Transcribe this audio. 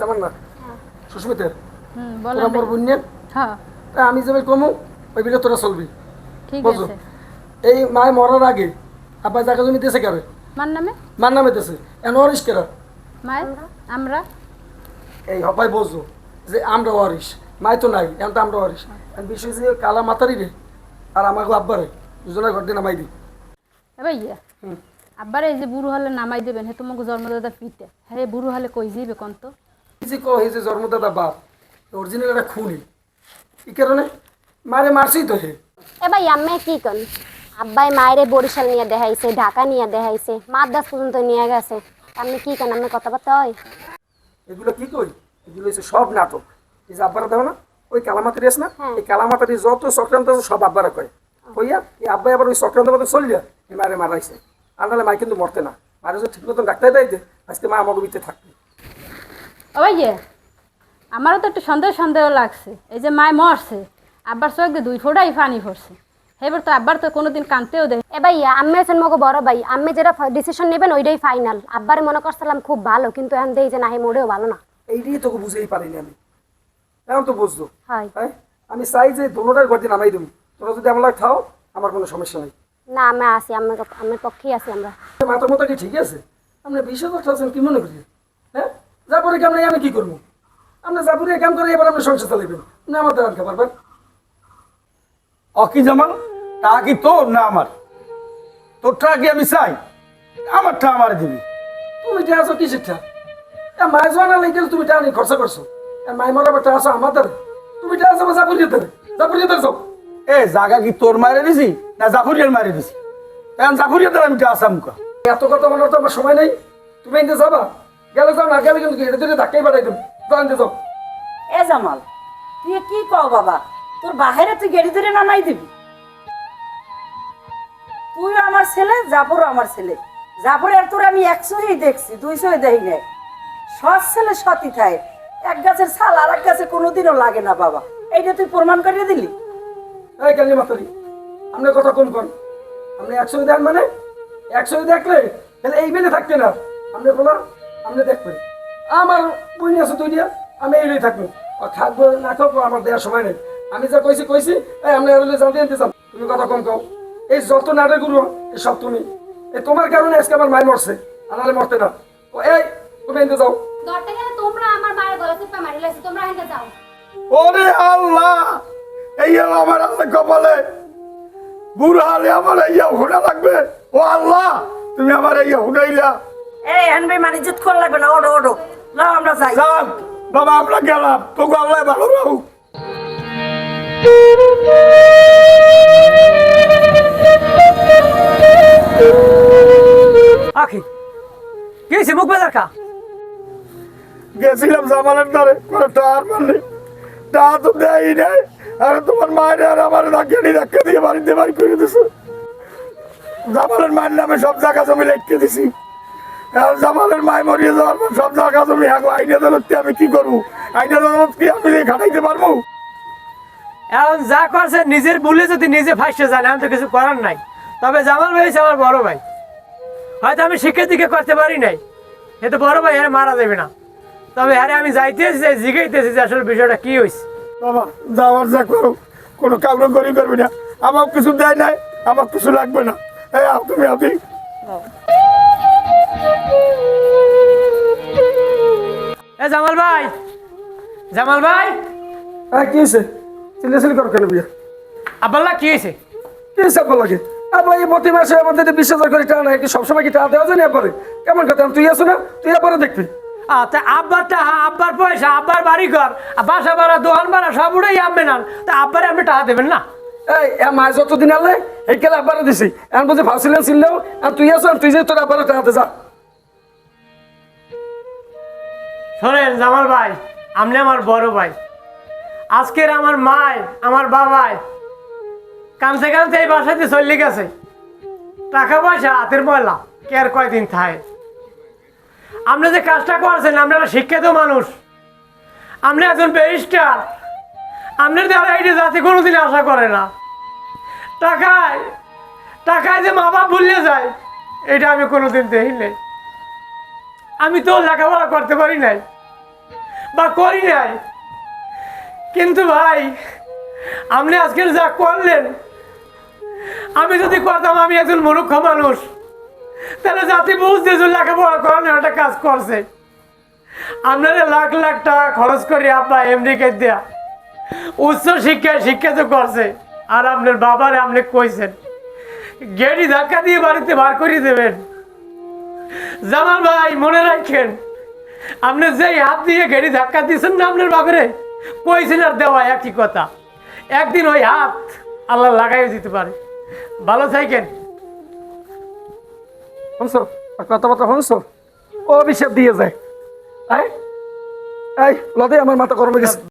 তেমন না সুস্মিতের বলেন তোরা মোর বুঝলেন হ্যাঁ আমি যাবে কমু ওই বিলে তোরা চলবি ঠিক বুঝছো আছে এই মায় মরার আগে আব্বা জায়গা জমি দিয়েছে কারে মার নামে দিয়েছে এন ওয়ারিশ কেরা মায় আমরা এই হবাই বুঝছো যে আমরা ওয়ারিশ মায় তো নাই এখন তো আমরা ওয়ারিশ বিষয় যে কালা মাতারি রে আর আমাকে আব্বারে দুজনের ঘর দিয়ে নামাই দিই ভাইয়া আব্বার এই যে বুড়ো হলে নামাই দেবেন হে তোমাকে জন্মদাতা পিতে হ্যাঁ বুড়ো হলে কই যাইবে কোন তো যে কো এই যে জন্মদাতা বাপ অরিজিনাল একটা খুনি কি কারণে মারে মারছি তো হে এ ভাই আম্মে কি কন আব্বাই মায়েরে বরিশাল নিয়ে দেখাইছে ঢাকা নিয়ে দেখাইছে মাদ্রাস পর্যন্ত নিয়ে গেছে আপনি কি কন আপনি কথাবার্তা হয় এগুলো কি কই এগুলো হচ্ছে সব নাটক এই যে আব্বারা দেও না ওই কালামাতারি আছে না এই কালামাতারি যত চক্রান্ত আছে সব আব্বারা কয় কইয়া এই আব্বাই আবার ওই চক্রান্ত মতো চলিয়া এই মারে মারাইছে আর নাহলে মাই কিন্তু মরতে না মারে যদি ঠিক মতন ডাক্তার দেয় যে আজকে মা আমাকে ভিতরে থাকবে ও ভাইয়া আমারও তো একটু সন্দেহ লাগছে এই যে মায় মরছে আব্বার চোখে 2 ফোঁটাই পানি পড়ছে এবার তো আব্বার তো কোনোদিন কানতেও দেয় এ ভাই আম্মে আছেন মগো বড় ভাই আম্মে যেটা ডিসিশন নেবেন ওইটাই ফাইনাল আব্বারে মনে করছিলাম খুব ভালো কিন্তু এখন দেই যে না হে মোড়েও ভালো না এইটাই তোকে বুঝেই পারিনি আমি এখন তো বুঝলো হয় হ্যাঁ আমি চাই যে দোনোটার ঘর দিয়ে নামাই দেবো তোরা যদি আমার খাও আমার কোনো সমস্যা নেই না আমি আসি আম্মের পক্ষেই আছি আমরা মাথার মতো কি ঠিক আছে আপনি 20,000 টাকা কি মনে করি হ্যাঁ যা পরে কেমন আমি কি করবো আপনি যা পরে কাম করে এবার আপনি সংসার চালাইবেন না আমার দ্বারা আনতে পারবেন অকি জামাল টাকা কি তোর না আমার তোর টাকা কি আমি চাই আমারটা আমার দিবি তুমি টা আছো কি শিক্ষা মায়ের জোয়ানা লেগে তুমি টা নিয়ে খরচা করছো মায়ের মরা বেটা আছো আমার দ্বারা তুমি টা আছো জাপুরিয়ে দেবে যাও এ জাগা কি তোর মারে দিছি না জাফরিয়ার মারে দিছি এখন জাফরিয়া দ্বারা আমি টাকা চামকা এত কথা বলার তো আমার সময় নেই তুমি এনতে যাবা গেলে যাও না গেলে কিন্তু এটা ধরে ধাক্কাই বাড়াই দেবো জানতে যাও এ জামাল তুই কি কও বাবা তোর বাহিরে তুই গেড়ি ধরে নামাই দিবি তুই আমার ছেলে জাফরও আমার ছেলে জাফরের তোর আমি 100ই দেখছি 200ই দেখি নাই সৎ ছেলে সতই থাকে এক গাছের ছাল আর এক গাছে কোনোদিনও লাগে না বাবা এইটা তুই প্রমাণ করে দিলি এই কালী মাতারি আপনার কথা কম কর আপনি 100 দেন মানে 100 দেখলে তাহলে এই বেলে থাকতে না আপনি বলো আপনি দেখবেন আমার বই আছে তুই দিয়া আমি এই থাকবো আর থাকবো না থাকবো আমার দেওয়ার সময় নেই আমি যা কইছি এই আপনি এগুলো জানতে আনতে চান তুমি কথা কম কও এই যত নাটের গুরু এই সব তুমি এই তোমার কারণে আজকে আমার মাই মরছে আনালে মরতে না ও এই তুমি এনতে যাও দরতে গেলে তোমরা আমার মায়ের গলা টিপা মারি লাইছো তোমরা হেঁটে যাও ওরে আল্লাহ এই আমার আল্লাহ কপালে বুড়ো হালে আমার এই হুনা লাগবে ও আল্লাহ তুমি আমার এই হুনাইলা এই আনবে মানে ইজ্জত করা লাগবে না ওডো ওডো লাও আমরা যাই যান বাবা আমরা গেলাম তোকে আল্লাহ ভালো রাখুক আখি কি হয়েছে মুখ বাজার খা গেছিলাম জামালের দ্বারে কোনো টার মারলি টা তো দেয় নাই আর তোমার মায়ের আর আমার ধাক্কা দিয়ে বাড়িতে বাড়ি করে দিছে জামালের মায়ের নামে সব জায়গা জমি লিখতে দিছি আর জামালের মায় মরিয়ে যাওয়ার পর সব জায়গা জমি এখন আইনে আদালতকে আমি কি করবো আইনে আদালত কি আমি খাটাইতে পারবো এখন যা করছে নিজের ভুলে যদি নিজে ফাঁসতে জানে আমি তো কিছু করার নাই তবে জামাল ভাই হচ্ছে আমার বড় ভাই হয়তো আমি শিক্ষার দিকে করতে পারি নাই এ তো বড় ভাই আরে মারা যাবে না তবে আরে আমি যাইতেছি জিগাইতেছি যে আসলে বিষয়টা কি হয়েছে বাবা যাওয়ার যা করো কোনো কামড় করি করবি না আমার কিছু দেয় নাই আমার কিছু লাগবে না এই তুমি আপনি এ জামাল ভাই হ্যাঁ কি হয়েছে চিল্লাচিল্লি করো কেন বিয়া আব্বাল্লা কি হয়েছে কি হিসাব লাগে আপনার এই প্রতি মাসে আমাদের 20,000 করে টাকা নেয় কি সবসময় কি টাকা দেওয়া যায় না পরে কেমন কথা তুই আসো না তুই এরপরে দেখবি তা আব্বার টাকা আব্বার পয়সা আব্বার বাড়ি ঘর বাসা ভাড়া দোকান ভাড়া সব উঠেই আনবে না তা আব্বারে আপনি টাকা দেবেন না এই মাছ যতদিন আলে এই কেলে আব্বারে দিছি এখন বলছে ফাঁসিলেন ছিললেও আর তুই আসো তুই যে তোর আব্বারে টাকাতে যা শোনেন জামাল ভাই আপনি আমার বড় ভাই আজকের আমার মায় আমার বাবাই কানতে কানতে এই বাসাতে চলে গেছে টাকা পয়সা হাতের ময়লা কে আর কয়দিন থাকে আপনি যে কাজটা করছেন আপনারা শিক্ষিত মানুষ আপনি একজন ব্যারিস্টার আপনার দ্বারা এই জাতি কোনোদিন আশা করে না টাকায় যে মা বাপ ভুলে যায় এটা আমি কোনোদিন দেখি নাই আমি তো লেখাপড়া করতে পারি নাই বা করি নাই, কিন্তু ভাই আপনি আজকে যা করলেন, আমি যদি করতাম, আমি একজন মূর্খ মানুষ, তাহলে জাতি বুঝতে যে লেখাপড়া করানোর একটা কাজ করছে। আপনারা লাখ লাখ টাকা খরচ করে আব্বা আমেরিকায় দেয়া উচ্চ শিক্ষায় শিক্ষিত করছে, আর আপনার বাবারে আপনি কইছেন গেড়ি ধাক্কা দিয়ে বাড়িতে বার করে দেবেন। জামাল ভাই মনে রাখেন, আপনি যেই হাত দিয়ে গেড়ি ধাক্কা দিয়েছেন না আপনার বাবারে, কইছেন আর দেওয়া একই কথা, একদিন ওই হাত আল্লাহ লাগাইও দিতে পারে। ভালো থাকেন। শুনছো আর কথাবার্তা শুনছো, ও অভিশাপ দিয়ে যায়। এই লদে আমার মাথা গরম হয়ে গেছে।